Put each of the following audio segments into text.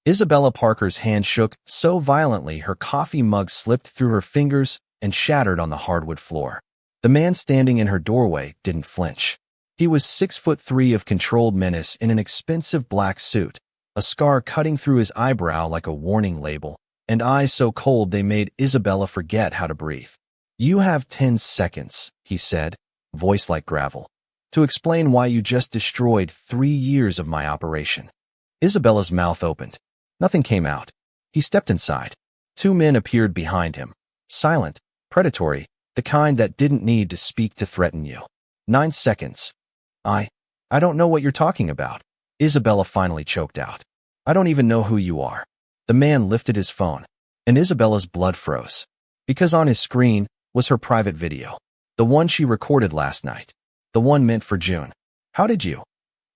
Isabella Parker's hand shook so violently her coffee mug slipped through her fingers and shattered on the hardwood floor. The man standing in her doorway didn't flinch. He was 6'3" of controlled menace in an expensive black suit, a scar cutting through his eyebrow like a warning label, and eyes so cold they made Isabella forget how to breathe. "You have 10 seconds, he said, voice like gravel, to explain why you just destroyed 3 years of my operation." Isabella's mouth opened. Nothing came out. He stepped inside. 2 men appeared behind him, silent, predatory, the kind that didn't need to speak to threaten you. 9 seconds. I don't know what you're talking about," Isabella finally choked out. "I don't even know who you are." The man lifted his phone, and Isabella's blood froze, because on his screen was her private video, the one she recorded last night, the one meant for June. "How did you?"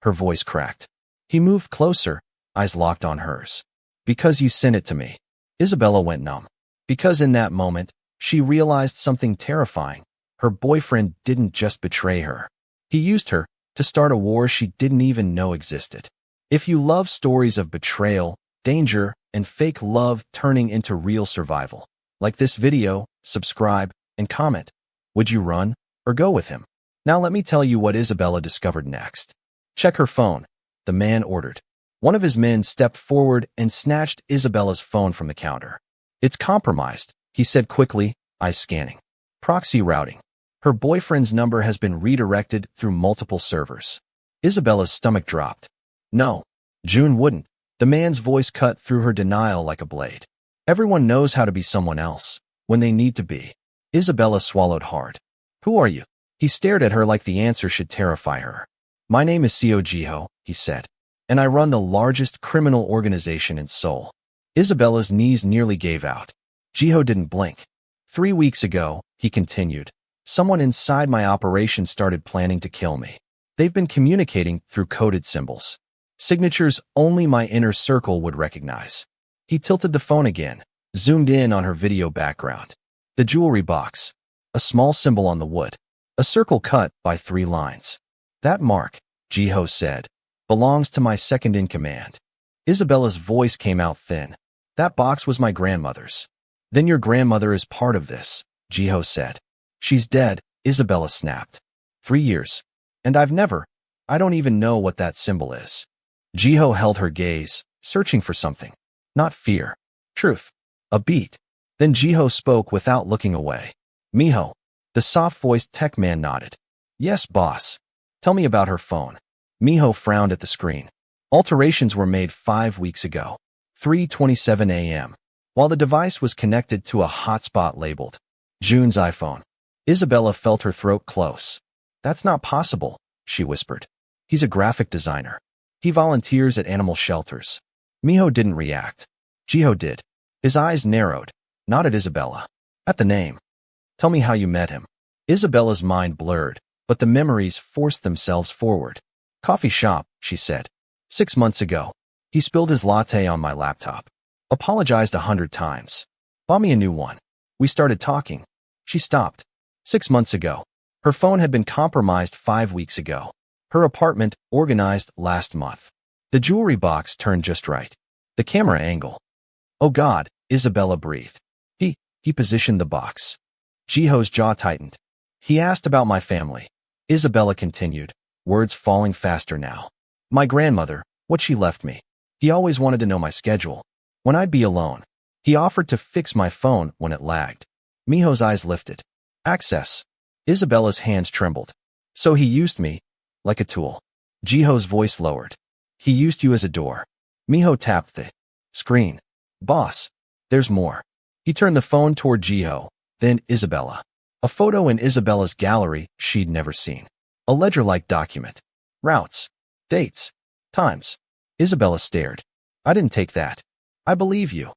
Her voice cracked. He moved closer, eyes locked on hers. "Because you sent it to me." Isabella went numb. Because in that moment, she realized something terrifying. Her boyfriend didn't just betray her. He used her to start a war she didn't even know existed. If you love stories of betrayal, danger, and fake love turning into real survival, like this video, subscribe, and comment. Would you run or go with him? Now let me tell you what Isabella discovered next. "Check her phone," the man ordered. One of his men stepped forward and snatched Isabella's phone from the counter. "It's compromised," he said quickly, eyes scanning. "Proxy routing. Her boyfriend's number has been redirected through multiple servers." Isabella's stomach dropped. "No, June wouldn't." The man's voice cut through her denial like a blade. "Everyone knows how to be someone else when they need to be." Isabella swallowed hard. "Who are you?" He stared at her like the answer should terrify her. "My name is Seo Jiho," he said, "and I run the largest criminal organization in Seoul." Isabella's knees nearly gave out. Jiho didn't blink. 3 weeks ago," he continued, "someone inside my operation started planning to kill me. They've been communicating through coded symbols. Signatures only my inner circle would recognize." He tilted the phone again, zoomed in on her video background. The jewelry box. A small symbol on the wood. A circle cut by 3 lines. "That mark," Jiho said, "belongs to my second in command." Isabella's voice came out thin. "That box was my grandmother's." "Then your grandmother is part of this," Jiho said. "She's dead," Isabella snapped. 3 years. "And I don't even know what that symbol is." Jiho held her gaze, searching for something. Not fear. Truth. A beat. Then Jiho spoke without looking away. "Miho." The soft-voiced tech man nodded. "Yes, boss. Tell me about her phone." Miho frowned at the screen. "Alterations were made 5 weeks ago. 3:27 a.m. while the device was connected to a hotspot labeled June's iPhone." Isabella felt her throat close. "That's not possible," she whispered. "He's a graphic designer. He volunteers at animal shelters." Miho didn't react. Jiho did. His eyes narrowed, not at Isabella. At the name. "Tell me how you met him." Isabella's mind blurred, but the memories forced themselves forward. "Coffee shop," she said. 6 months ago. He spilled his latte on my laptop. Apologized 100 times. Bought me a new one. We started talking." She stopped. 6 months ago. Her phone had been compromised 5 weeks ago. Her apartment organized last month. The jewelry box turned just right. The camera angle. "Oh God," Isabella breathed. He positioned the box." Jiho's jaw tightened. "He asked about my family." Isabella continued, words falling faster now. "My grandmother, what she left me. He always wanted to know my schedule. When I'd be alone. He offered to fix my phone when it lagged." Miho's eyes lifted. "Access." Isabella's hands trembled. "So he used me like a tool." Jiho's voice lowered. "He used you as a door." Miho tapped the screen. "Boss, there's more." He turned the phone toward Jiho, then Isabella. A photo in Isabella's gallery she'd never seen. A ledger-like document. Routes. Dates. Times. Isabella stared. "I didn't take that." "I believe you,"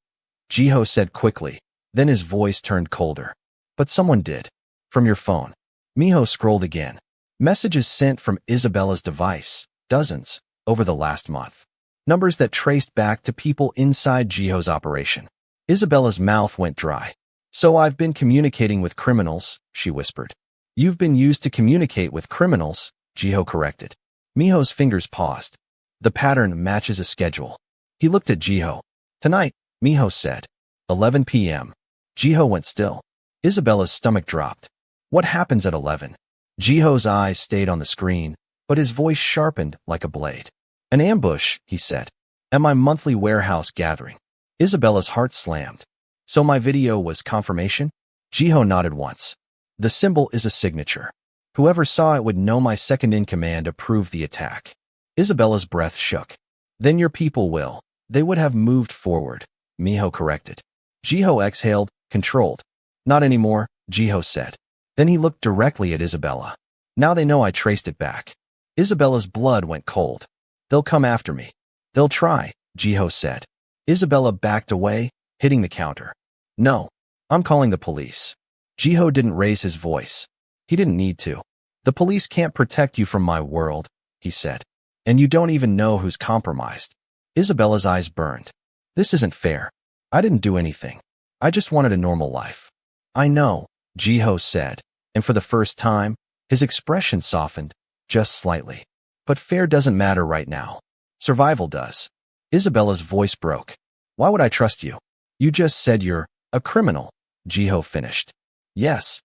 Jiho said quickly. Then his voice turned colder. "But someone did. From your phone." Miho scrolled again. Messages sent from Isabella's device, dozens, over the last month. Numbers that traced back to people inside Jiho's operation. Isabella's mouth went dry. "So I've been communicating with criminals," she whispered. "You've been used to communicate with criminals," Jiho corrected. Miho's fingers paused. "The pattern matches a schedule." He looked at Jiho. Tonight, Miho said. 11 p.m. Jiho went still. Isabella's stomach dropped. What happens at 11? Jiho's eyes stayed on the screen, but his voice sharpened like a blade. An ambush, he said. At my monthly warehouse gathering. Isabella's heart slammed. So my video was confirmation? Jiho nodded once. The symbol is a signature. Whoever saw it would know my second-in-command approved the attack. Isabella's breath shook. Then your people will. They would have moved forward, Miho corrected. Jiho exhaled, controlled. Not anymore, Jiho said. Then he looked directly at Isabella. Now they know I traced it back. Isabella's blood went cold. They'll come after me. They'll try, Jiho said. Isabella backed away, hitting the counter. No, I'm calling the police. Jiho didn't raise his voice. He didn't need to. The police can't protect you from my world, he said. And you don't even know who's compromised. Isabella's eyes burned. This isn't fair. I didn't do anything. I just wanted a normal life. I know, Jiho said, and for the first time, his expression softened, just slightly. But fair doesn't matter right now. Survival does. Isabella's voice broke. Why would I trust you? You just said you're a criminal, Jiho finished. Yes.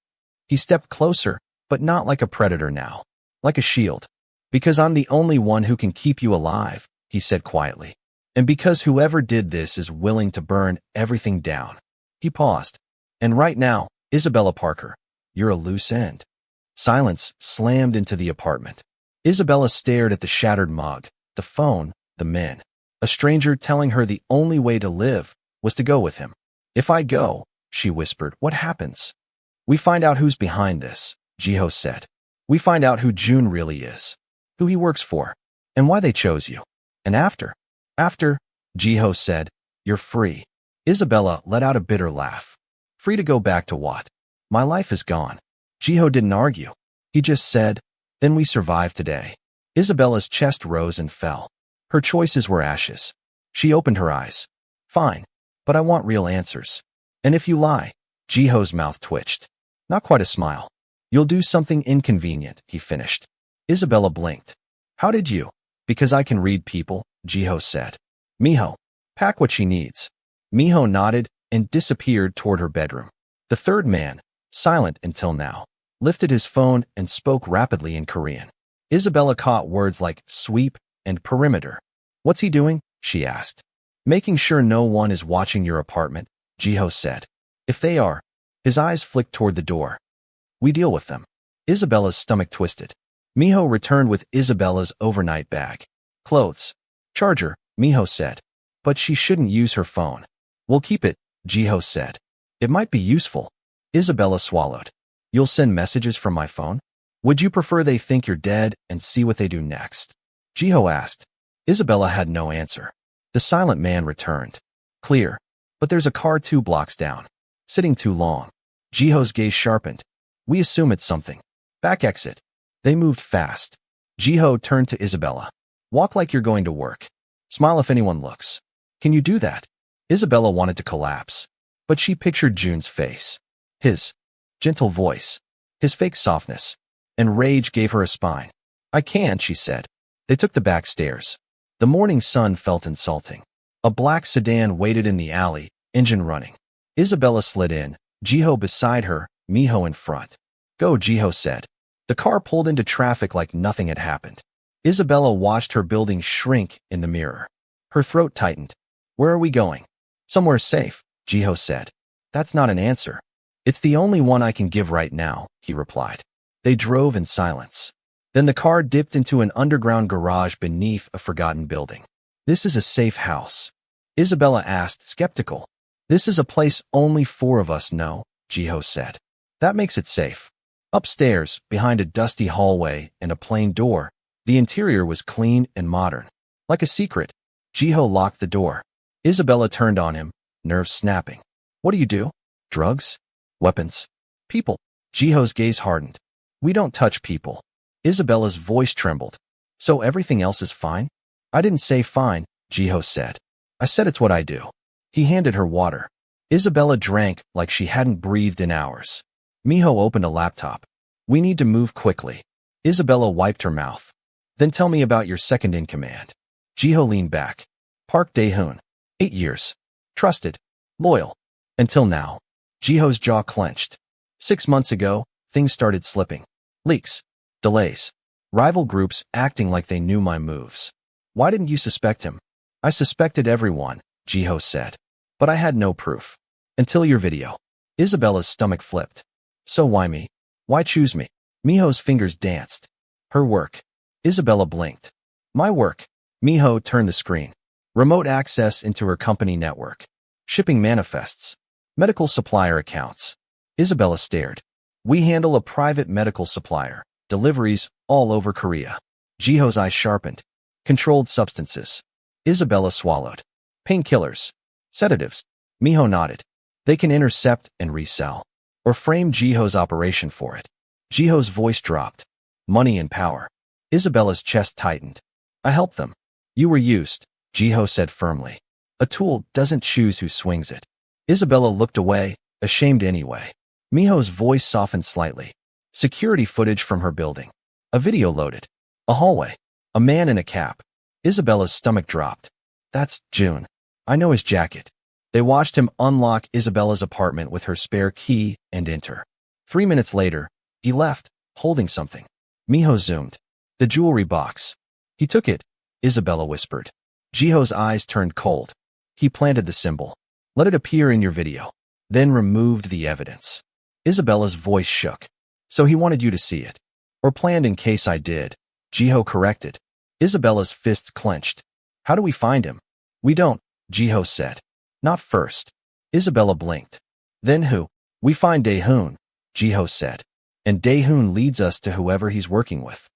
He stepped closer, but not like a predator now. Like a shield. Because I'm the only one who can keep you alive, he said quietly. And because whoever did this is willing to burn everything down. He paused. And right now, Isabella Parker, you're a loose end. Silence slammed into the apartment. Isabella stared at the shattered mug, the phone, the men. A stranger telling her the only way to live was to go with him. If I go, she whispered, what happens? We find out who's behind this, Jiho said. We find out who June really is, who he works for, and why they chose you. And after, Jiho said, you're free. Isabella let out a bitter laugh. Free to go back to what? My life is gone. Jiho didn't argue. He just said, then we survive today. Isabella's chest rose and fell. Her choices were ashes. She opened her eyes. Fine, but I want real answers. And if you lie, Jiho's mouth twitched. Not quite a smile. You'll do something inconvenient, he finished. Isabella blinked. How did you? Because I can read people, Jiho said. Miho, pack what she needs. Miho nodded and disappeared toward her bedroom. The third man, silent until now, lifted his phone and spoke rapidly in Korean. Isabella caught words like sweep and perimeter. What's he doing? She asked. Making sure no one is watching your apartment, Jiho said. If they are, his eyes flicked toward the door. We deal with them. Isabella's stomach twisted. Miho returned with Isabella's overnight bag. Clothes. Charger, Miho said. But she shouldn't use her phone. We'll keep it, Jiho said. It might be useful. Isabella swallowed. You'll send messages from my phone? Would you prefer they think you're dead and see what they do next? Jiho asked. Isabella had no answer. The silent man returned. Clear. But there's a car 2 blocks down. Sitting too long. Jiho's gaze sharpened. We assume it's something. Back exit. They moved fast. Jiho turned to Isabella. Walk like you're going to work. Smile if anyone looks. Can you do that? Isabella wanted to collapse. But she pictured June's face. His gentle voice. His fake softness. And rage gave her a spine. I can't, she said. They took the back stairs. The morning sun felt insulting. A black sedan waited in the alley, engine running. Isabella slid in, Jiho beside her, Miho in front. Go, Jiho said. The car pulled into traffic like nothing had happened. Isabella watched her building shrink in the mirror. Her throat tightened. Where are we going? Somewhere safe, Jiho said. That's not an answer. It's the only one I can give right now, he replied. They drove in silence. Then the car dipped into an underground garage beneath a forgotten building. This is a safe house. Isabella asked, skeptical. This is a place only 4 of us know, Jiho said. That makes it safe. Upstairs, behind a dusty hallway and a plain door, the interior was clean and modern. Like a secret, Jiho locked the door. Isabella turned on him, nerves snapping. What do you do? Drugs? Weapons? People? Jiho's gaze hardened. We don't touch people. Isabella's voice trembled. So everything else is fine? I didn't say fine, Jiho said. I said it's what I do. He handed her water. Isabella drank like she hadn't breathed in hours. Miho opened a laptop. We need to move quickly. Isabella wiped her mouth. Then tell me about your second in command. Jiho leaned back. Park Dae-hoon. 8 years. Trusted. Loyal. Until now. Jiho's jaw clenched. 6 months ago, things started slipping. Leaks. Delays. Rival groups acting like they knew my moves. Why didn't you suspect him? I suspected everyone, Jiho said. But I had no proof. Until your video. Isabella's stomach flipped. So why me? Why choose me? Miho's fingers danced. Her work. Isabella blinked. My work. Miho turned the screen. Remote access into her company network. Shipping manifests. Medical supplier accounts. Isabella stared. We handle a private medical supplier. Deliveries all over Korea. Jiho's eyes sharpened. Controlled substances. Isabella swallowed. Painkillers. Sedatives. Miho nodded. They can intercept and resell. Or frame Jiho's operation for it. Jiho's voice dropped. Money and power. Isabella's chest tightened. I helped them. You were used, Jiho said firmly. A tool doesn't choose who swings it. Isabella looked away, ashamed anyway. Miho's voice softened slightly. Security footage from her building. A video loaded. A hallway. A man in a cap. Isabella's stomach dropped. That's June. I know his jacket. They watched him unlock Isabella's apartment with her spare key and enter. 3 minutes later, he left, holding something. Miho zoomed. The jewelry box. He took it, Isabella whispered. Jiho's eyes turned cold. He planted the symbol. Let it appear in your video. Then removed the evidence. Isabella's voice shook. So he wanted you to see it. Or planned in case I did. Jiho corrected. Isabella's fists clenched. How do we find him? We don't, Jiho said. Not first. Isabella blinked. Then who? We find Dae-hoon, Jiho said. And Dae-hoon leads us to whoever he's working with.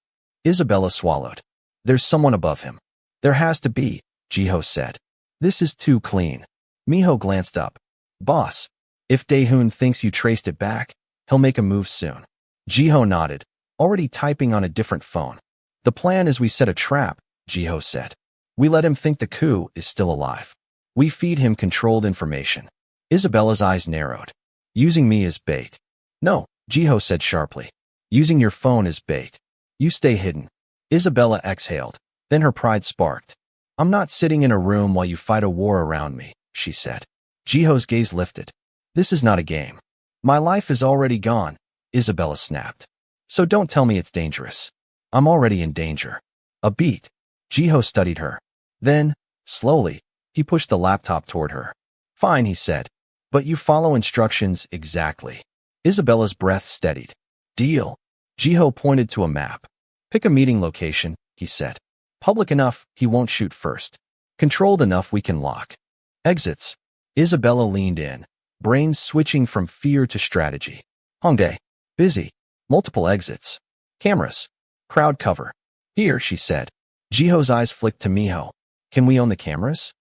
Isabella swallowed. There's someone above him. There has to be, Jiho said. This is too clean. Miho glanced up. Boss, if Dae-hoon thinks you traced it back, he'll make a move soon. Jiho nodded, already typing on a different phone. The plan is we set a trap, Jiho said. We let him think the coup is still alive. We feed him controlled information. Isabella's eyes narrowed. Using me as bait. No, Jiho said sharply. Using your phone as bait. You stay hidden. Isabella exhaled. Then her pride sparked. I'm not sitting in a room while you fight a war around me, she said. Jiho's gaze lifted. This is not a game. My life is already gone, Isabella snapped. So don't tell me it's dangerous. I'm already in danger. A beat. Jiho studied her. Then, slowly, he pushed the laptop toward her. Fine, he said. But you follow instructions exactly. Isabella's breath steadied. Deal. Jiho pointed to a map. Pick a meeting location, he said. Public enough, he won't shoot first. Controlled enough we can lock. Exits. Isabella leaned in, brains switching from fear to strategy. Hongdae. Busy. Multiple exits. Cameras. Crowd cover. Here, she said. Jiho's eyes flicked to Miho. Can we own the cameras?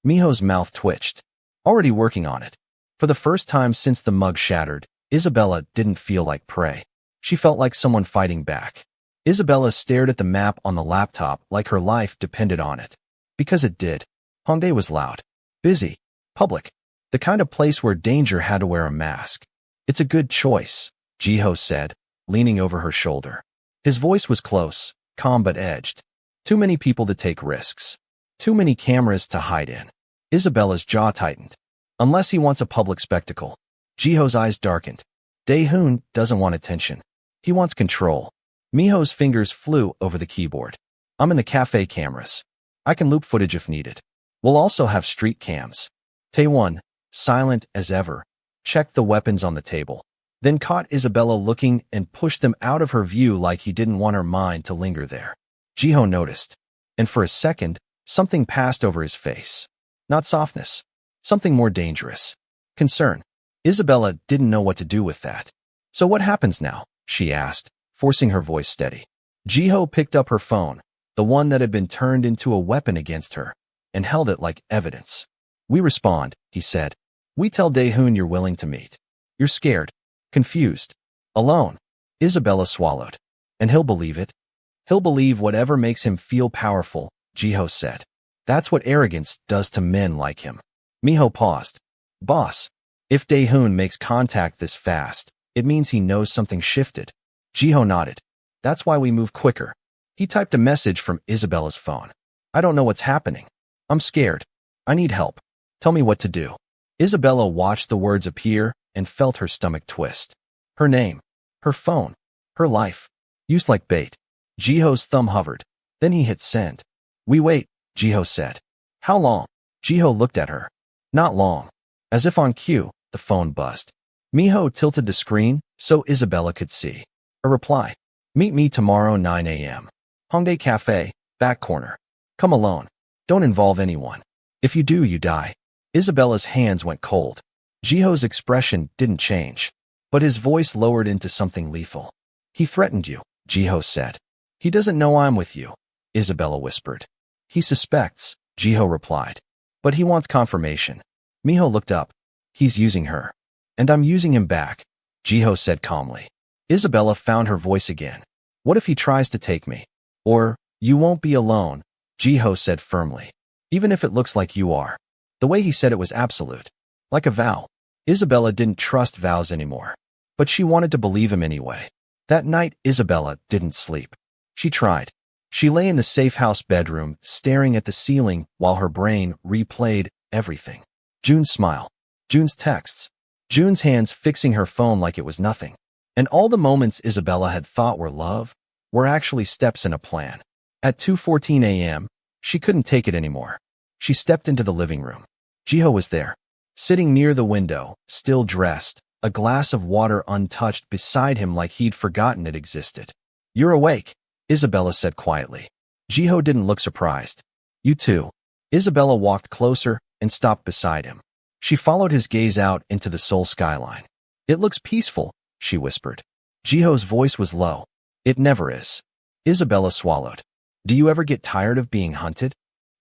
Miho's mouth twitched. Already working on it. For the first time since the mug shattered, Isabella didn't feel like prey. She felt like someone fighting back. Isabella stared at the map on the laptop like her life depended on it. Because it did. Hongdae was loud. Busy. Public. The kind of place where danger had to wear a mask. It's a good choice, Jiho said, leaning over her shoulder. His voice was close, calm but edged. Too many people to take risks. Too many cameras to hide in. Isabella's jaw tightened. Unless he wants a public spectacle. Jiho's eyes darkened. Dae-hoon doesn't want attention. He wants control. Miho's fingers flew over the keyboard. I'm in the cafe cameras. I can loop footage if needed. We'll also have street cams. Tae-won, silent as ever, checked the weapons on the table, then caught Isabella looking and pushed them out of her view like he didn't want her mind to linger there. Jiho noticed, and for a second, something passed over his face. Not softness. Something more dangerous. Concern. Isabella didn't know what to do with that. So what happens now? She asked, forcing her voice steady. Jiho picked up her phone, the one that had been turned into a weapon against her, and held it like evidence. We respond, he said. We tell Dae-hoon you're willing to meet. You're scared. Confused. Alone. Isabella swallowed. And he'll believe it. He'll believe whatever makes him feel powerful, Jiho said. That's what arrogance does to men like him. Miho paused. Boss, if Dae-hoon makes contact this fast, it means he knows something shifted. Jiho nodded. That's why we move quicker. He typed a message from Isabella's phone. I don't know what's happening. I'm scared. I need help. Tell me what to do. Isabella watched the words appear and felt her stomach twist. Her name, her phone, her life, used like bait. Jiho's thumb hovered. Then he hit send. We wait, Jiho said. How long? Jiho looked at her. Not long. As if on cue, the phone buzzed. Miho tilted the screen so Isabella could see. A reply. Meet me tomorrow 9 a.m. Hongdae Cafe, back corner. Come alone. Don't involve anyone. If you do, you die. Isabella's hands went cold. Jiho's expression didn't change, but his voice lowered into something lethal. He threatened you, Jiho said. He doesn't know I'm with you, Isabella whispered. He suspects, Jiho replied. But he wants confirmation. Miho looked up. He's using her. And I'm using him back, Jiho said calmly. Isabella found her voice again. What if he tries to take me? Or, you won't be alone, Jiho said firmly. Even if it looks like you are. The way he said it was absolute. Like a vow. Isabella didn't trust vows anymore. But she wanted to believe him anyway. That night, Isabella didn't sleep. She tried. She lay in the safe house bedroom, staring at the ceiling while her brain replayed everything. June's smile. June's texts. June's hands fixing her phone like it was nothing. And all the moments Isabella had thought were love were actually steps in a plan. At 2:14 a.m., she couldn't take it anymore. She stepped into the living room. Jiho was there, sitting near the window, still dressed, a glass of water untouched beside him like he'd forgotten it existed. You're awake, Isabella said quietly. Jiho didn't look surprised. You too. Isabella walked closer and stopped beside him. She followed his gaze out into the Seoul skyline. It looks peaceful, she whispered. Jiho's voice was low. It never is. Isabella swallowed. Do you ever get tired of being hunted?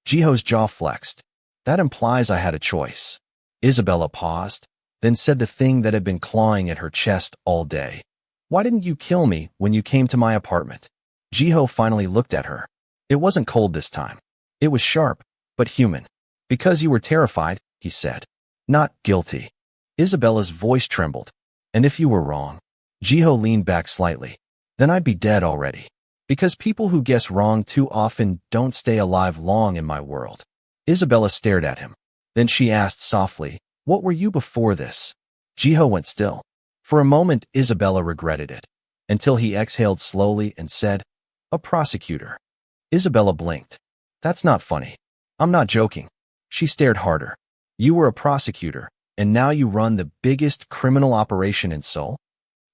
Jiho's jaw flexed. That implies I had a choice. Isabella paused, then said the thing that had been clawing at her chest all day. Why didn't you kill me when you came to my apartment? Jiho finally looked at her. It wasn't cold this time. It was sharp, but human. Because you were terrified, he said. Not guilty. Isabella's voice trembled. And if you were wrong? Jiho leaned back slightly. Then I'd be dead already. Because people who guess wrong too often don't stay alive long in my world. Isabella stared at him. Then she asked softly, what were you before this? Jiho went still. For a moment, Isabella regretted it. Until he exhaled slowly and said, a prosecutor. Isabella blinked. That's not funny. I'm not joking. She stared harder. You were a prosecutor, and now you run the biggest criminal operation in Seoul?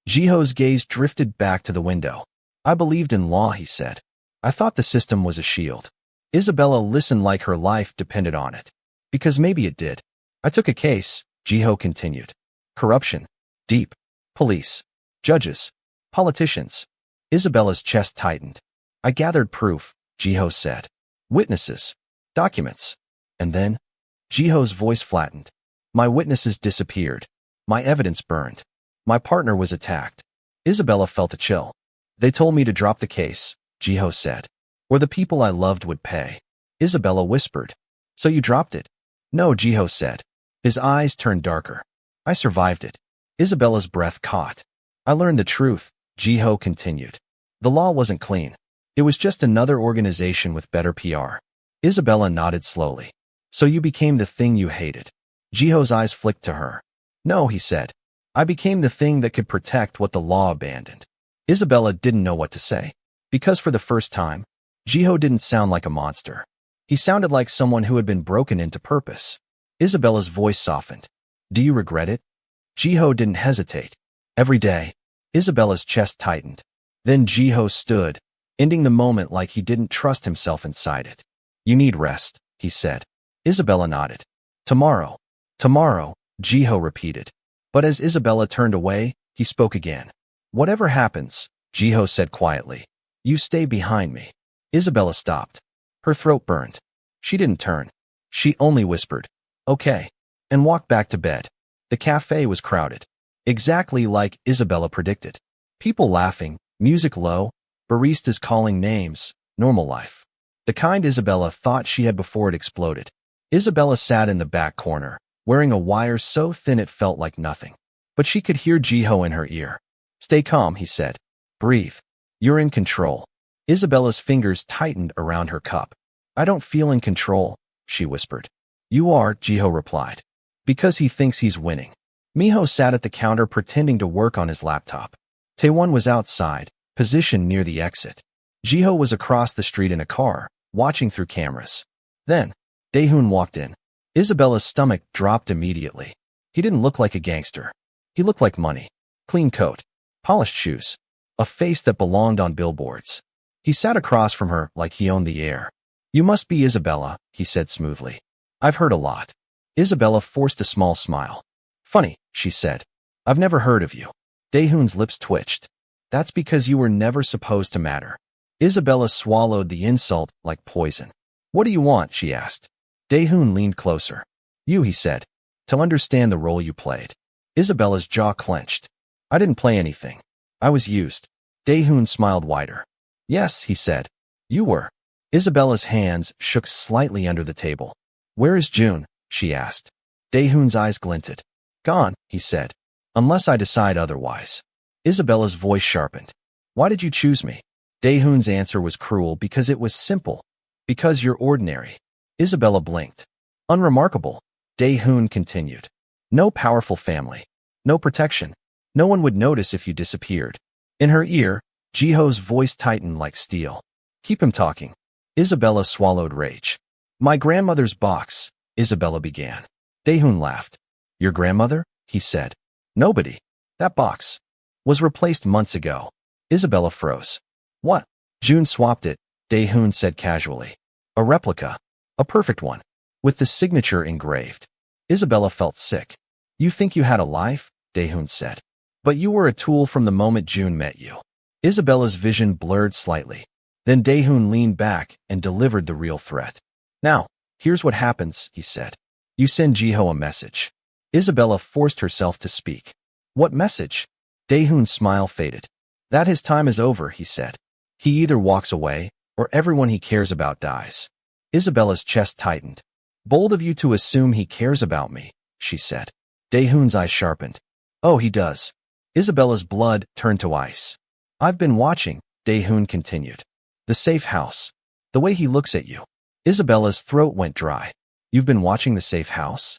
Jiho's gaze drifted back to the window. I believed in law, he said. I thought the system was a shield. Isabella listened like her life depended on it. Because maybe it did. I took a case, Jiho continued. Corruption. Deep. Police. Judges. Politicians. Isabella's chest tightened. I gathered proof, Jiho said. Witnesses. Documents. And then? Jiho's voice flattened. My witnesses disappeared. My evidence burned. My partner was attacked. Isabella felt a chill. They told me to drop the case, Jiho said. Or the people I loved would pay. Isabella whispered. So you dropped it? No, Jiho said. His eyes turned darker. I survived it. Isabella's breath caught. I learned the truth, Jiho continued. The law wasn't clean. It was just another organization with better PR. Isabella nodded slowly. So you became the thing you hated. Jiho's eyes flicked to her. No, he said. I became the thing that could protect what the law abandoned. Isabella didn't know what to say. Because for the first time, Jiho didn't sound like a monster. He sounded like someone who had been broken into purpose. Isabella's voice softened. Do you regret it? Jiho didn't hesitate. Every day. Isabella's chest tightened. Then Jiho stood, ending the moment like he didn't trust himself inside it. You need rest, he said. Isabella nodded. Tomorrow. Tomorrow, Jiho repeated. But as Isabella turned away, he spoke again. Whatever happens, Jiho said quietly, you stay behind me. Isabella stopped. Her throat burned. She didn't turn. She only whispered, okay, and walked back to bed. The cafe was crowded. Exactly like Isabella predicted. People laughing, music low, baristas calling names, normal life. The kind Isabella thought she had before it exploded. Isabella sat in the back corner, wearing a wire so thin it felt like nothing. But she could hear Jiho in her ear. Stay calm, he said. Breathe. You're in control. Isabella's fingers tightened around her cup. I don't feel in control, she whispered. You are, Jiho replied. Because he thinks he's winning. Miho sat at the counter pretending to work on his laptop. Taewon was outside, positioned near the exit. Jiho was across the street in a car, watching through cameras. Then, Daehoon walked in. Isabella's stomach dropped immediately. He didn't look like a gangster. He looked like money. Clean coat, polished shoes, a face that belonged on billboards. He sat across from her like he owned the air. You must be Isabella, he said smoothly. I've heard a lot. Isabella forced a small smile. Funny, she said. I've never heard of you. Daehoon's lips twitched. That's because you were never supposed to matter. Isabella swallowed the insult like poison. What do you want? She asked. Daehoon leaned closer. You, he said, to understand the role you played. Isabella's jaw clenched. I didn't play anything. I was used. Daehoon smiled wider. Yes, he said. You were. Isabella's hands shook slightly under the table. Where is June? She asked. Daehoon's eyes glinted. Gone, he said. Unless I decide otherwise. Isabella's voice sharpened. Why did you choose me? Daehoon's answer was cruel because it was simple. Because you're ordinary. Isabella blinked. Unremarkable. Daehoon continued. No powerful family. No protection. No one would notice if you disappeared. In her ear, Jiho's voice tightened like steel. Keep him talking. Isabella swallowed rage. My grandmother's box, Isabella began. Daehoon laughed. Your grandmother? He said. Nobody. That box was replaced months ago. Isabella froze. What? June swapped it, Daehoon said casually. A replica. A perfect one. With the signature engraved. Isabella felt sick. You think you had a life? Daehoon said. But you were a tool from the moment June met you. Isabella's vision blurred slightly. Then Daehoon leaned back and delivered the real threat. Now, here's what happens, he said. You send Jiho a message. Isabella forced herself to speak. What message? Daehoon's smile faded. That his time is over, he said. He either walks away, or everyone he cares about dies. Isabella's chest tightened. Bold of you to assume he cares about me, she said. Daehoon's eyes sharpened. Oh, he does. Isabella's blood turned to ice. I've been watching, Daehoon continued. The safe house. The way he looks at you. Isabella's throat went dry. You've been watching the safe house?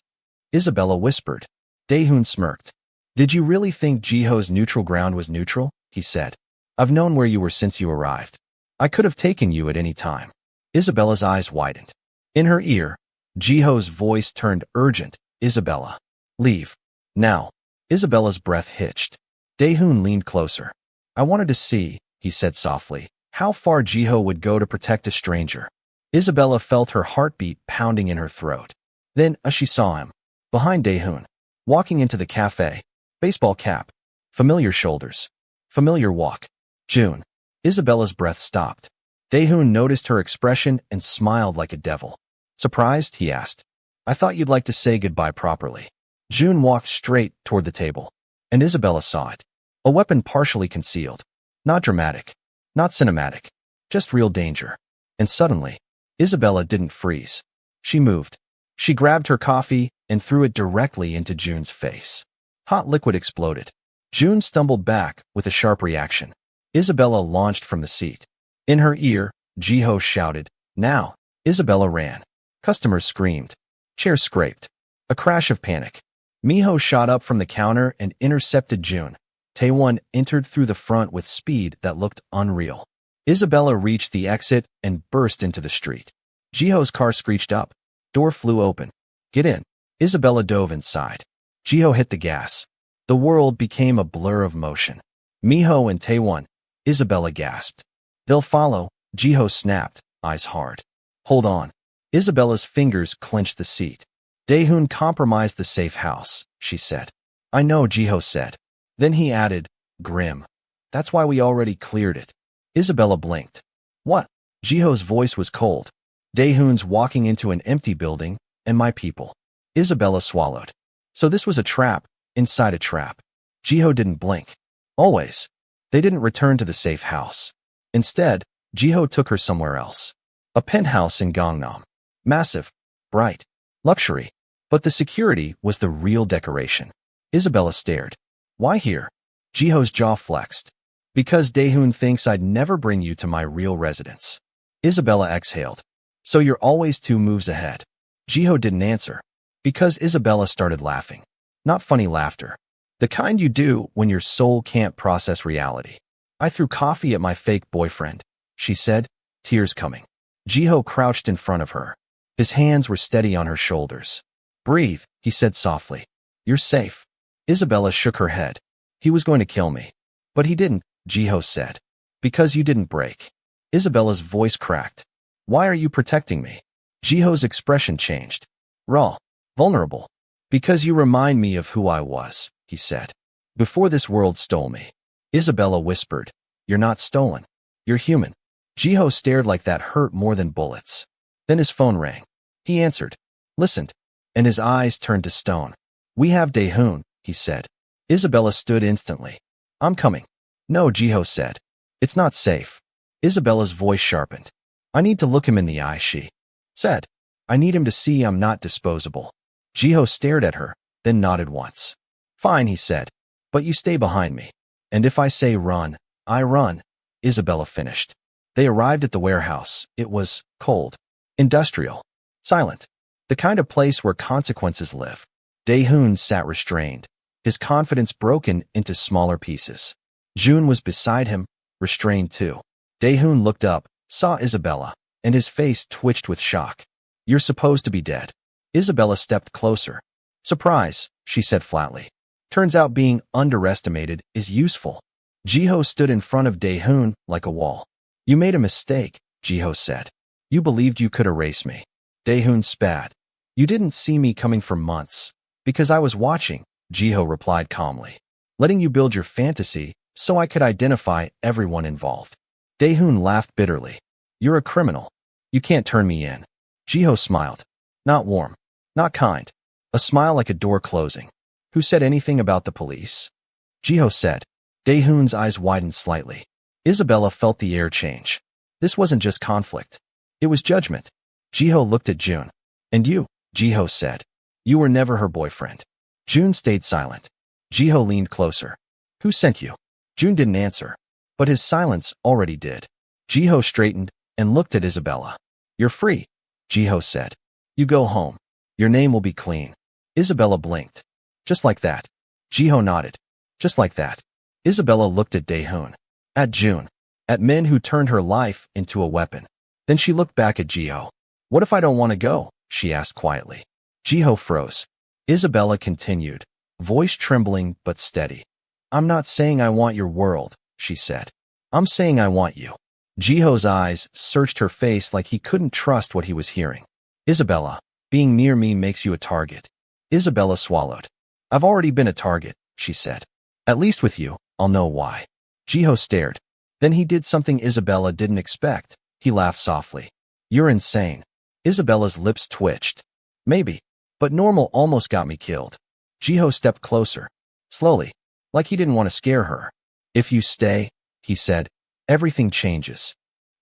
Isabella whispered. Daehoon smirked. Did you really think Jiho's neutral ground was neutral? He said. I've known where you were since you arrived. I could have taken you at any time. Isabella's eyes widened. In her ear, Jiho's voice turned urgent. Isabella. Leave. Now. Isabella's breath hitched. Daehoon leaned closer. I wanted to see, he said softly, how far Jiho would go to protect a stranger. Isabella felt her heartbeat pounding in her throat. Then, as she saw him, behind Daehoon, walking into the cafe, baseball cap, familiar shoulders, familiar walk. June. Isabella's breath stopped. Daehoon noticed her expression and smiled like a devil. Surprised? He asked. I thought you'd like to say goodbye properly. June walked straight toward the table, and Isabella saw it. A weapon partially concealed. Not dramatic. Not cinematic. Just real danger. And suddenly, Isabella didn't freeze. She moved. She grabbed her coffee and threw it directly into June's face. Hot liquid exploded. June stumbled back with a sharp reaction. Isabella launched from the seat. In her ear, Jiho shouted, now. Isabella ran. Customers screamed. Chairs scraped. A crash of panic. Miho shot up from the counter and intercepted June. Taewon entered through the front with speed that looked unreal. Isabella reached the exit and burst into the street. Jiho's car screeched up. Door flew open. Get in. Isabella dove inside. Jiho hit the gas. The world became a blur of motion. Miho and Taewon. Isabella gasped. They'll follow. Jiho snapped, eyes hard. Hold on. Isabella's fingers clenched the seat. Daehoon compromised the safe house, she said. I know, Jiho said. Then he added, grim. That's why we already cleared it. Isabella blinked. What? Jiho's voice was cold. Daehoon's walking into an empty building, and my people. Isabella swallowed. So this was a trap, inside a trap. Jiho didn't blink. Always. They didn't return to the safe house. Instead, Jiho took her somewhere else. A penthouse in Gangnam. Massive. Bright. Luxury. But the security was the real decoration. Isabella stared. Why here? Jiho's jaw flexed. Because Daehoon thinks I'd never bring you to my real residence. Isabella exhaled. So you're always 2 moves ahead. Jiho didn't answer, because Isabella started laughing. Not funny laughter. The kind you do when your soul can't process reality. I threw coffee at my fake boyfriend, she said, tears coming. Jiho crouched in front of her. His hands were steady on her shoulders. Breathe, he said softly. You're safe. Isabella shook her head. He was going to kill me. But he didn't, Jiho said. Because you didn't break. Isabella's voice cracked. Why are you protecting me? Jiho's expression changed. Raw. Vulnerable. Because you remind me of who I was, he said. Before this world stole me. Isabella whispered. You're not stolen. You're human. Jiho stared like that hurt more than bullets. Then his phone rang. He answered. Listened. And his eyes turned to stone. We have Daehoon, he said. Isabella stood instantly. I'm coming. No, Jiho said. It's not safe. Isabella's voice sharpened. I need to look him in the eye, she said. I need him to see I'm not disposable. Jiho stared at her, then nodded once. Fine, he said. But you stay behind me. And if I say run, I run, Isabella finished. They arrived at the warehouse. It was cold, industrial, silent. The kind of place where consequences live. Daehoon sat restrained, his confidence broken into smaller pieces. June was beside him, restrained too. Daehoon looked up, saw Isabella, and his face twitched with shock. You're supposed to be dead. Isabella stepped closer. Surprise, she said flatly. Turns out being underestimated is useful. Jiho stood in front of Daehoon like a wall. You made a mistake, Jiho said. You believed you could erase me. Daehoon spat. You didn't see me coming for months. Because I was watching, Jiho replied calmly. Letting you build your fantasy so I could identify everyone involved. Daehoon laughed bitterly. You're a criminal. You can't turn me in. Jiho smiled. Not warm. Not kind. A smile like a door closing. Who said anything about the police? Jiho said. Daehoon's eyes widened slightly. Isabella felt the air change. This wasn't just conflict. It was judgment. Jiho looked at June. And you, Jiho said. You were never her boyfriend. June stayed silent. Jiho leaned closer. Who sent you? June didn't answer. But his silence already did. Jiho straightened and looked at Isabella. You're free, Jiho said. You go home. Your name will be clean. Isabella blinked. Just like that. Jiho nodded. Just like that. Isabella looked at Daehoon. At June. At men who turned her life into a weapon. Then she looked back at Jiho. What if I don't want to go? She asked quietly. Jiho froze. Isabella continued, voice trembling but steady. I'm not saying I want your world, she said. I'm saying I want you. Jiho's eyes searched her face like he couldn't trust what he was hearing. Isabella, being near me makes you a target. Isabella swallowed. I've already been a target, she said. At least with you, I'll know why. Jiho stared. Then he did something Isabella didn't expect. He laughed softly. You're insane. Isabella's lips twitched. Maybe. But normal almost got me killed. Jiho stepped closer. Slowly. Like he didn't want to scare her. If you stay, he said, everything changes.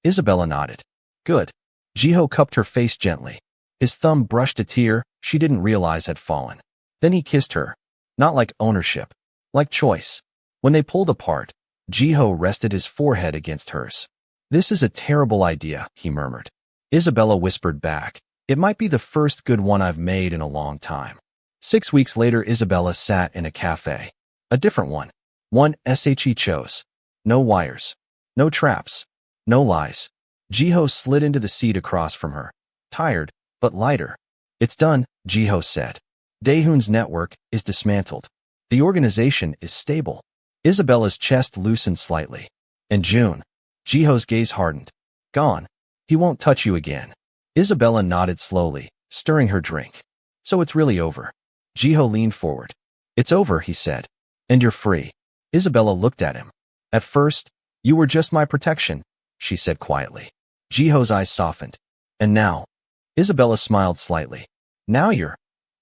Isabella nodded. Good. Jiho cupped her face gently. His thumb brushed a tear she didn't realize had fallen. Then he kissed her. Not like ownership. Like choice. When they pulled apart, Jiho rested his forehead against hers. This is a terrible idea, he murmured. Isabella whispered back. It might be the first good one I've made in a long time. 6 weeks later, Isabella sat in a cafe. A different one. One she chose. No wires. No traps. No lies. Jiho slid into the seat across from her. Tired, but lighter. It's done, Jiho said. Daehoon's network is dismantled. The organization is stable. Isabella's chest loosened slightly. And June. Jiho's gaze hardened. Gone. He won't touch you again. Isabella nodded slowly, stirring her drink. So it's really over. Jiho leaned forward. It's over, he said. And you're free. Isabella looked at him. At first, you were just my protection, she said quietly. Jiho's eyes softened. And now? Isabella smiled slightly. Now you're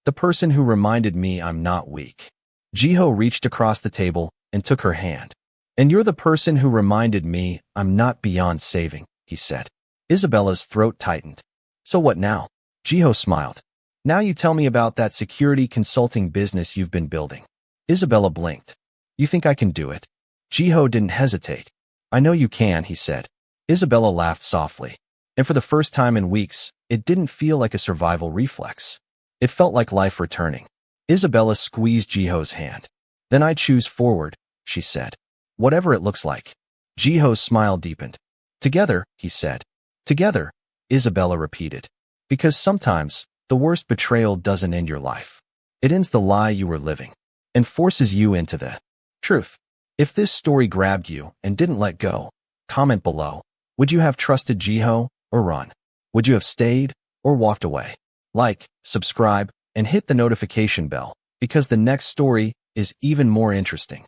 the person who reminded me I'm not weak. Jiho reached across the table and took her hand. And you're the person who reminded me I'm not beyond saving, he said. Isabella's throat tightened. So what now? Jiho smiled. Now you tell me about that security consulting business you've been building. Isabella blinked. You think I can do it? Jiho didn't hesitate. I know you can, he said. Isabella laughed softly. And for the first time in weeks, it didn't feel like a survival reflex. It felt like life returning. Isabella squeezed Jiho's hand. Then I choose forward, she said. Whatever it looks like. Jiho's smile deepened. Together, he said. Together, Isabella repeated. Because sometimes, the worst betrayal doesn't end your life. It ends the lie you were living and forces you into the truth. If this story grabbed you and didn't let go, comment below. Would you have trusted Jiho or run? Would you have stayed or walked away? Like, subscribe, and hit the notification bell because the next story is even more interesting.